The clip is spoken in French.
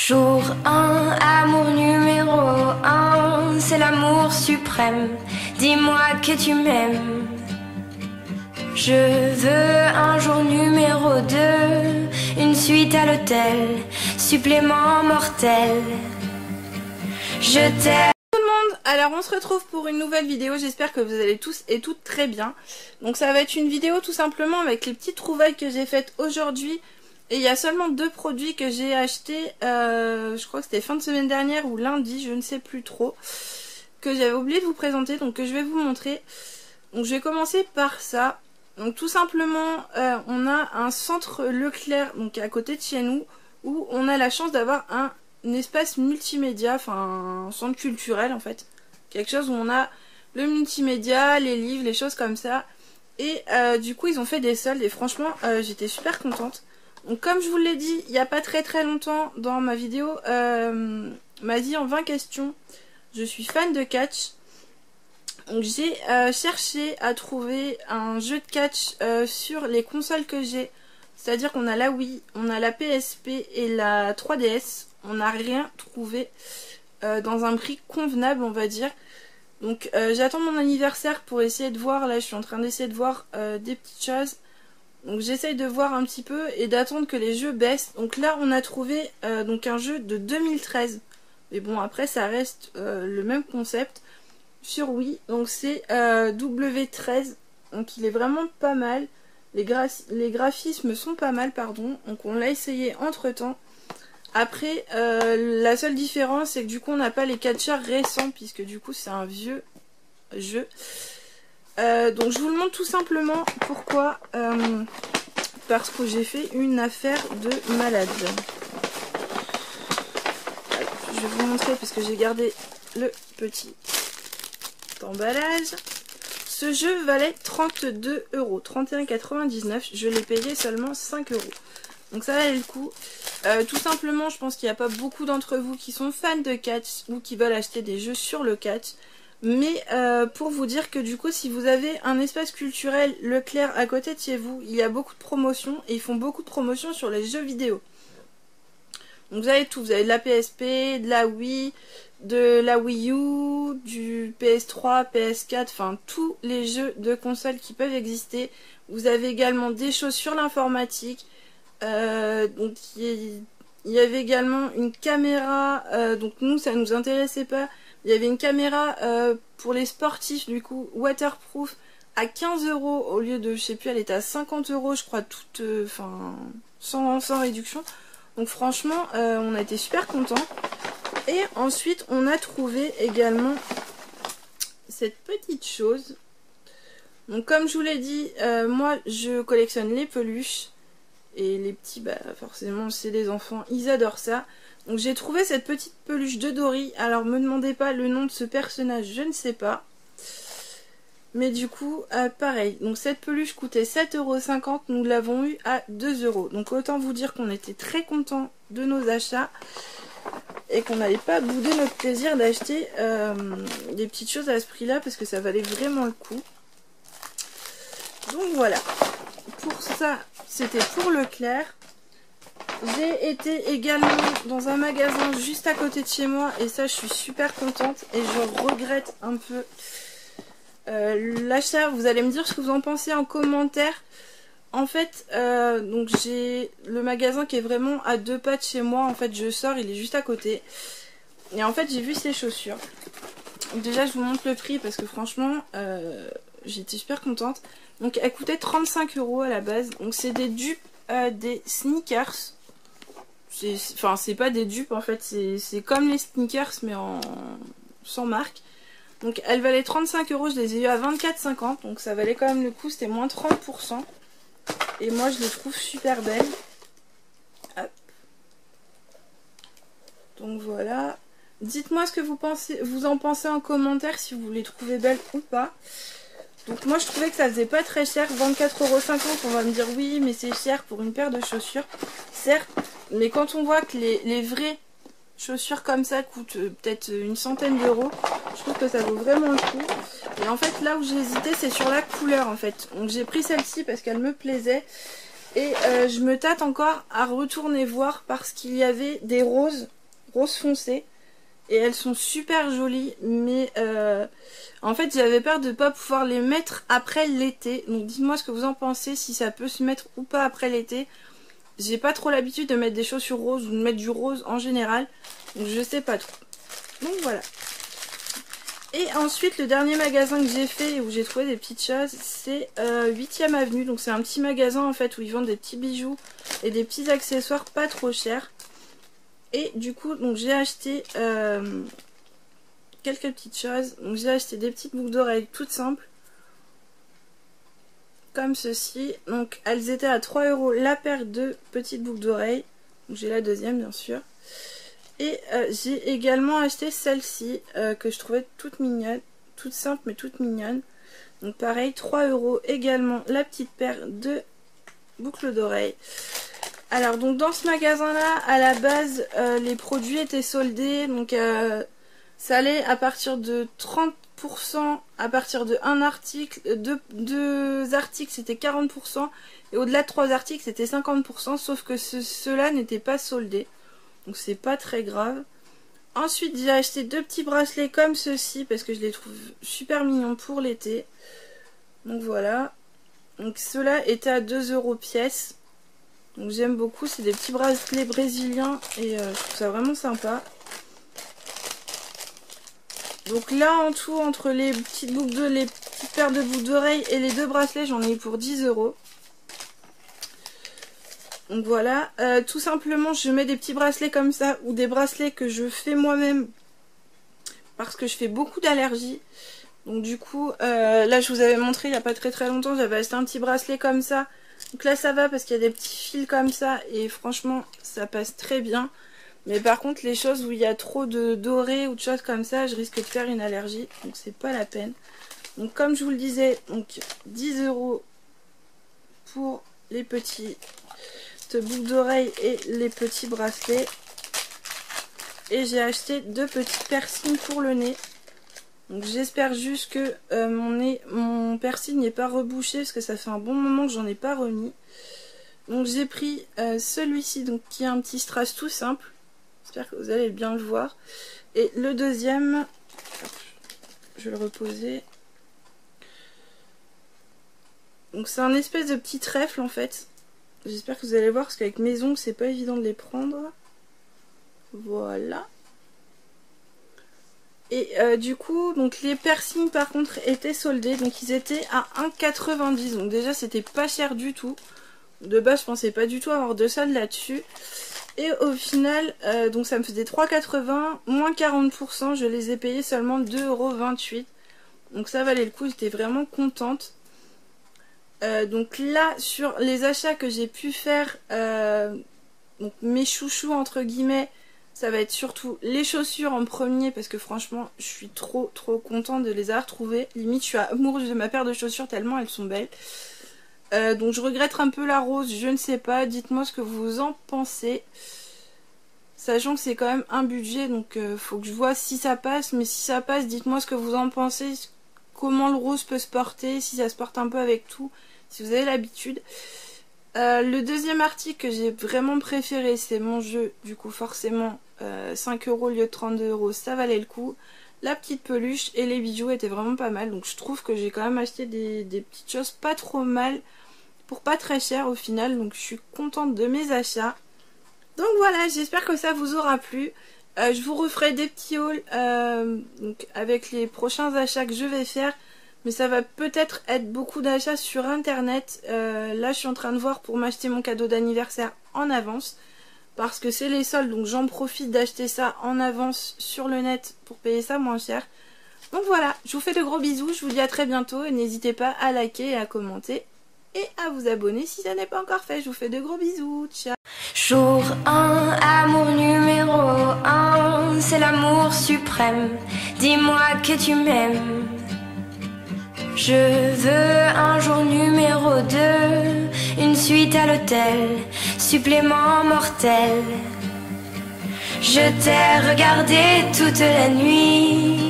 Jour 1, amour numéro 1, c'est l'amour suprême. Dis-moi que tu m'aimes. Je veux un jour numéro 2, une suite à l'hôtel, supplément mortel. Je t'aime. Alors on se retrouve pour une nouvelle vidéo, j'espère que vous allez tous et toutes très bien. Donc ça va être une vidéo tout simplement avec les petites trouvailles que j'ai faites aujourd'hui. Et il y a seulement 2 produits que j'ai achetés, je crois que c'était fin de semaine dernière ou lundi, je ne sais plus trop, que j'avais oublié de vous présenter, donc que je vais vous montrer. Donc je vais commencer par ça. Donc tout simplement, on a un centre Leclerc, donc à côté de chez nous, où on a la chance d'avoir un espace multimédia, enfin un centre culturel en fait. Quelque chose où on a le multimédia, les livres, les choses comme ça. Et du coup ils ont fait des soldes et franchement j'étais super contente. Donc comme je vous l'ai dit il n'y a pas très longtemps dans ma vidéo ma vie en 20 questions, je suis fan de catch. Donc j'ai cherché à trouver un jeu de catch sur les consoles que j'ai. C'est-à-dire qu'on a la Wii, on a la PSP et la 3DS. On n'a rien trouvé dans un prix convenable on va dire. Donc j'attends mon anniversaire pour essayer de voir. Là je suis en train d'essayer de voir des petites choses. Donc j'essaye de voir un petit peu et d'attendre que les jeux baissent. Donc là on a trouvé donc un jeu de 2013. Mais bon après ça reste le même concept sur Wii. Donc c'est W13. Donc il est vraiment pas mal. Les graphismes sont pas mal pardon. Donc on l'a essayé entre temps. Après la seule différence c'est que du coup on n'a pas les catcheurs récents. Puisque du coup c'est un vieux jeu. Donc je vous le montre tout simplement. Pourquoi parce que j'ai fait une affaire de malade. Je vais vous montrer parce que j'ai gardé le petit emballage. Ce jeu valait 32 €, 31,99 €. Je l'ai payé seulement 5 €. Donc ça valait le coup. Tout simplement, je pense qu'il n'y a pas beaucoup d'entre vous qui sont fans de catch ou qui veulent acheter des jeux sur le catch. Mais pour vous dire que du coup si vous avez un espace culturel Leclerc à côté de chez vous, il y a beaucoup de promotions et ils font beaucoup de promotions sur les jeux vidéo. Donc vous avez tout, vous avez de la PSP, de la Wii, de la Wii U, du PS3, PS4, enfin tous les jeux de console qui peuvent exister. Vous avez également des choses sur l'informatique. Donc il y avait également une caméra, donc nous ça nous intéressait pas. Il y avait une caméra pour les sportifs du coup waterproof à 15 € au lieu de, je sais plus, elle était à 50 € je crois, toute, enfin sans réduction. Donc franchement on a été super contents. Et ensuite on a trouvé également cette petite chose. Donc comme je vous l'ai dit, moi je collectionne les peluches. Et les petits, bah forcément c'est des enfants, ils adorent ça. Donc j'ai trouvé cette petite peluche de Dory. Alors me demandez pas le nom de ce personnage, je ne sais pas. Mais du coup, pareil. Donc cette peluche coûtait 7,50 €. Nous l'avons eu à 2 €. Donc autant vous dire qu'on était très contents de nos achats. Et qu'on n'allait pas bouder notre plaisir d'acheter des petites choses à ce prix-là. Parce que ça valait vraiment le coup. Donc voilà. Pour ça, c'était pour Leclerc. J'ai été également dans un magasin juste à côté de chez moi et ça je suis super contente et je regrette un peu l'achat. Vous allez me dire ce que vous en pensez en commentaire. En fait donc j'ai le magasin qui est vraiment à 2 pas de chez moi. En fait je sors, il est juste à côté et en fait j'ai vu ces chaussures. Donc, déjà je vous montre le prix parce que franchement j'étais super contente. Donc elle coûtait 35 € à la base. Donc c'est des dupes des sneakers. Enfin c'est pas des dupes en fait, c'est comme les sneakers mais sans marque. Donc elles valaient 35 €, je les ai eu à 24,50 €, donc ça valait quand même le coup, c'était moins 30%. Et moi je les trouve super belles. Hop. Donc voilà. Dites-moi ce que vous en pensez en commentaire, si vous les trouvez belles ou pas. Donc moi je trouvais que ça faisait pas très cher, 24,50 €, on va me dire oui mais c'est cher pour une paire de chaussures. Certes, mais quand on voit que les vraies chaussures comme ça coûtent peut-être une centaine d'euros, je trouve que ça vaut vraiment le coup. Et en fait là où j'ai hésité c'est sur la couleur en fait. Donc j'ai pris celle-ci parce qu'elle me plaisait. Et je me tâte encore à retourner voir parce qu'il y avait des roses foncées. Et elles sont super jolies, mais en fait j'avais peur de ne pas pouvoir les mettre après l'été. Donc dites-moi ce que vous en pensez, si ça peut se mettre ou pas après l'été. J'ai pas trop l'habitude de mettre des chaussures roses ou de mettre du rose en général. Donc je sais pas trop. Donc voilà. Et ensuite le dernier magasin que j'ai fait où j'ai trouvé des petites choses, c'est 8ème avenue. Donc c'est un petit magasin en fait où ils vendent des petits bijoux et des petits accessoires pas trop chers. Et du coup, donc j'ai acheté quelques petites choses. Donc j'ai acheté des petites boucles d'oreilles toutes simples. Comme ceci. Donc elles étaient à 3 € la paire de petites boucles d'oreilles. Donc j'ai la deuxième bien sûr. Et j'ai également acheté celle-ci que je trouvais toute mignonne. Toute simple mais toute mignonne. Donc pareil, 3 € également la petite paire de boucles d'oreilles. Alors donc dans ce magasin là à la base les produits étaient soldés, donc ça allait à partir de 30%, à partir de un article, deux articles c'était 40% et au-delà de 3 articles c'était 50%, sauf que ceux-là n'étaient pas soldés, donc c'est pas très grave. Ensuite j'ai acheté 2 petits bracelets comme ceux-ci parce que je les trouve super mignons pour l'été, donc voilà. Donc ceux-là étaient à 2 € pièce. Donc j'aime beaucoup, c'est des petits bracelets brésiliens et je trouve ça vraiment sympa. Donc là en tout, entre les petites paires de boucles d'oreilles et les 2 bracelets, j'en ai eu pour 10 €. Donc voilà, tout simplement je mets des petits bracelets comme ça ou des bracelets que je fais moi-même parce que je fais beaucoup d'allergies. Donc du coup, là je vous avais montré il n'y a pas très longtemps, j'avais acheté un petit bracelet comme ça. Donc là ça va parce qu'il y a des petits fils comme ça et franchement ça passe très bien. Mais par contre les choses où il y a trop de doré ou de choses comme ça, je risque de faire une allergie. Donc c'est pas la peine. Donc comme je vous le disais, donc 10 € pour les petites boucles d'oreilles et les petits bracelets. Et j'ai acheté 2 petits piercings pour le nez. Donc j'espère juste que mon piercing n'est pas rebouché parce que ça fait un bon moment que j'en ai pas remis. Donc j'ai pris celui-ci donc qui est un petit strass tout simple. J'espère que vous allez bien le voir. Et le deuxième, je vais le reposer. Donc c'est un espèce de petit trèfle en fait. J'espère que vous allez voir parce qu'avec mes ongles c'est pas évident de les prendre. Voilà. Et du coup, donc les piercings par contre étaient soldés, donc ils étaient à 1,90 €. Donc déjà c'était pas cher du tout. De base je pensais pas du tout avoir de solde là-dessus. Et au final, donc ça me faisait 3,80 €, moins 40%, je les ai payés seulement 2,28 €. Donc ça valait le coup, j'étais vraiment contente. Donc là, sur les achats que j'ai pu faire, donc mes chouchous entre guillemets, ça va être surtout les chaussures en premier parce que franchement je suis trop contente de les avoir trouvées. Limite je suis amoureuse de ma paire de chaussures tellement elles sont belles. Donc je regrette un peu la rose, je ne sais pas, dites-moi ce que vous en pensez. Sachant que c'est quand même un budget, donc faut que je vois si ça passe. Mais si ça passe, dites-moi ce que vous en pensez, comment le rose peut se porter, si ça se porte un peu avec tout, si vous avez l'habitude. Le deuxième article que j'ai vraiment préféré, c'est mon jeu, du coup forcément 5 € au lieu de 32 €, ça valait le coup. La petite peluche et les bijoux étaient vraiment pas mal, donc je trouve que j'ai quand même acheté des petites choses pas trop mal pour pas très cher au final, donc je suis contente de mes achats. Donc voilà, j'espère que ça vous aura plu. Je vous referai des petits hauls donc avec les prochains achats que je vais faire. Mais ça va peut-être être beaucoup d'achats sur internet. Là je suis en train de voir pour m'acheter mon cadeau d'anniversaire en avance. Parce que c'est les soldes, donc j'en profite d'acheter ça en avance sur le net pour payer ça moins cher. Donc voilà, je vous fais de gros bisous, je vous dis à très bientôt. Et n'hésitez pas à liker et à commenter. Et à vous abonner si ça n'est pas encore fait. Je vous fais de gros bisous, ciao. Jour 1, amour numéro 1, c'est l'amour suprême. Dis-moi que tu m'aimes. Je veux un jour numéro 2, une suite à l'hôtel, supplément mortel. Je t'ai regardé toute la nuit.